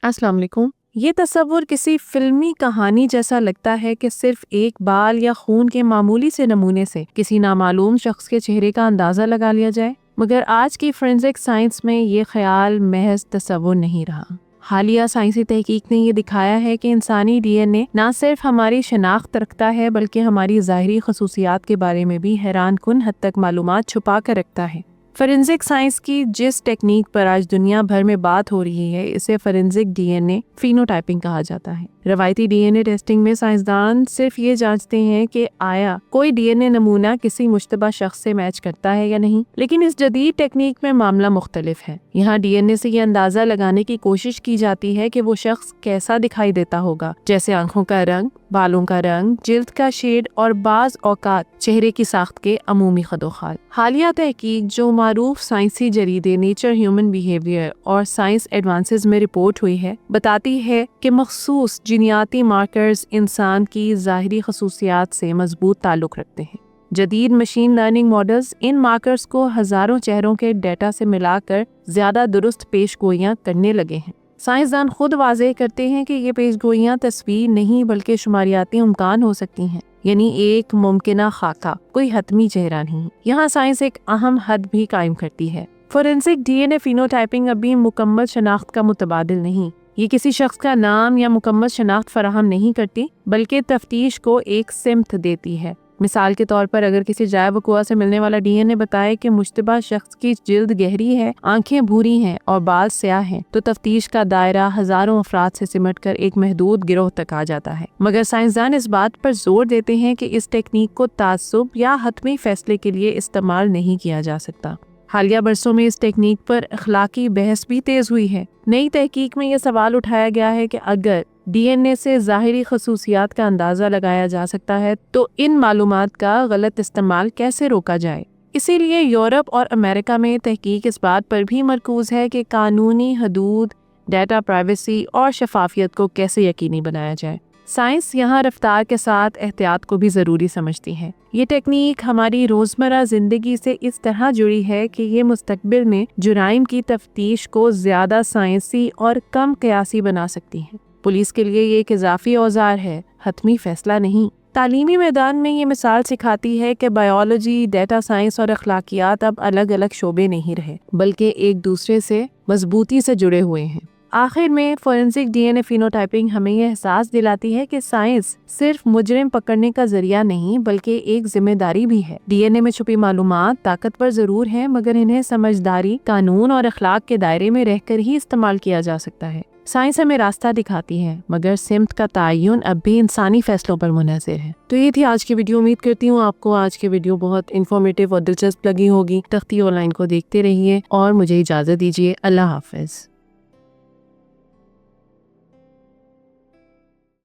السلام علیکم۔ یہ تصور کسی فلمی کہانی جیسا لگتا ہے کہ صرف ایک بال یا خون کے معمولی سے نمونے سے کسی نامعلوم شخص کے چہرے کا اندازہ لگا لیا جائے، مگر آج کی فورینزک سائنس میں یہ خیال محض تصور نہیں رہا۔ حالیہ سائنسی تحقیق نے یہ دکھایا ہے کہ انسانی ڈی این اے نہ صرف ہماری شناخت رکھتا ہے بلکہ ہماری ظاہری خصوصیات کے بارے میں بھی حیران کن حد تک معلومات چھپا کر رکھتا ہے۔ فورینزک سائنس کی جس ٹیکنیک پر آج دنیا بھر میں بات ہو رہی ہے اسے فورینزک ڈی این اے فینوٹائپنگ کہا جاتا ہے۔ روایتی ڈی این اے ٹیسٹنگ میں سائنسدان صرف یہ جانچتے ہیں کہ آیا کوئی ڈی این اے نمونہ کسی مشتبہ شخص سے میچ کرتا ہے یا نہیں، لیکن اس جدید ٹیکنیک میں معاملہ مختلف ہے۔ یہاں ڈی این اے سے یہ اندازہ لگانے کی کوشش کی جاتی ہے کہ وہ شخص کیسا دکھائی دیتا ہوگا، جیسے آنکھوں کا رنگ، بالوں کا رنگ، جلد کا شیڈ اور بعض اوقات چہرے کی ساخت کے عمومی خد و خال۔ حالیہ تحقیق جو معروف سائنسی جریدے نیچر ہیومن بیہیویئر اور سائنس ایڈوانسز میں رپورٹ ہوئی ہے، بتاتی ہے کہ مخصوص جینیاتی مارکرز انسان کی ظاہری خصوصیات سے مضبوط تعلق رکھتے ہیں۔ جدید مشین لرننگ ماڈلز ان مارکرز کو ہزاروں چہروں کے ڈیٹا سے ملا کر زیادہ درست پیش گوئیاں کرنے لگے ہیں۔ سائنسدان خود واضح کرتے ہیں کہ یہ پیش گوئیاں تصویر نہیں بلکہ شماریاتی امکان ہو سکتی ہیں، یعنی ایک ممکنہ خاکہ، کوئی حتمی چہرہ نہیں۔ یہاں سائنس ایک اہم حد بھی قائم کرتی ہے۔ فورینزک ڈی این اے فینوٹائپنگ ابھی مکمل شناخت کا متبادل نہیں، یہ کسی شخص کا نام یا مکمل شناخت فراہم نہیں کرتی بلکہ تفتیش کو ایک سمت دیتی ہے۔ مثال کے طور پر اگر کسی جائے وقوع سے ملنے والا ڈی این اے بتائے کہ مشتبہ شخص کی جلد گہری ہے، آنکھیں بھوری ہیں اور بال سیاہ ہیں، تو تفتیش کا دائرہ ہزاروں افراد سے سمٹ کر ایک محدود گروہ تک آ جاتا ہے۔ مگر سائنسدان اس بات پر زور دیتے ہیں کہ اس ٹیکنیک کو تعصب یا حتمی فیصلے کے لیے استعمال نہیں کیا جا سکتا۔ حالیہ برسوں میں اس ٹیکنیک پر اخلاقی بحث بھی تیز ہوئی ہے۔ نئی تحقیق میں یہ سوال اٹھایا گیا ہے کہ اگر ڈی این اے سے ظاہری خصوصیات کا اندازہ لگایا جا سکتا ہے تو ان معلومات کا غلط استعمال کیسے روکا جائے۔ اسی لیے یورپ اور امریکہ میں تحقیق اس بات پر بھی مرکوز ہے کہ قانونی حدود، ڈیٹا پرائیویسی اور شفافیت کو کیسے یقینی بنایا جائے۔ سائنس یہاں رفتار کے ساتھ احتیاط کو بھی ضروری سمجھتی ہے۔ یہ ٹیکنیک ہماری روزمرہ زندگی سے اس طرح جڑی ہے کہ یہ مستقبل میں جرائم کی تفتیش کو زیادہ سائنسی اور کم قیاسی بنا سکتی ہے۔ پولیس کے لیے یہ ایک اضافی اوزار ہے، حتمی فیصلہ نہیں۔ تعلیمی میدان میں یہ مثال سکھاتی ہے کہ بائیولوجی، ڈیٹا سائنس اور اخلاقیات اب الگ الگ شعبے نہیں رہے بلکہ ایک دوسرے سے مضبوطی سے جڑے ہوئے ہیں۔ آخر میں فورینزک ڈی این اے فینوٹائپنگ ہمیں یہ احساس دلاتی ہے کہ سائنس صرف مجرم پکڑنے کا ذریعہ نہیں بلکہ ایک ذمہ داری بھی ہے۔ ڈی این اے میں چھپی معلومات طاقتور ضرور ہیں مگر انہیں سمجھداری، قانون اور اخلاق کے دائرے میں رہ کر ہی استعمال کیا جا سکتا ہے۔ سائنس ہمیں راستہ دکھاتی ہے مگر سمت کا تعین اب بھی انسانی فیصلوں پر منحصر ہے۔ تو یہ تھی آج کی ویڈیو۔ امید کرتی ہوں آپ کو آج کی ویڈیو بہت انفارمیٹیو اور دلچسپ لگی ہوگی۔ تختی آن لائن کو دیکھتے رہیے اور مجھے اجازت دیجیے۔ اللہ حافظ۔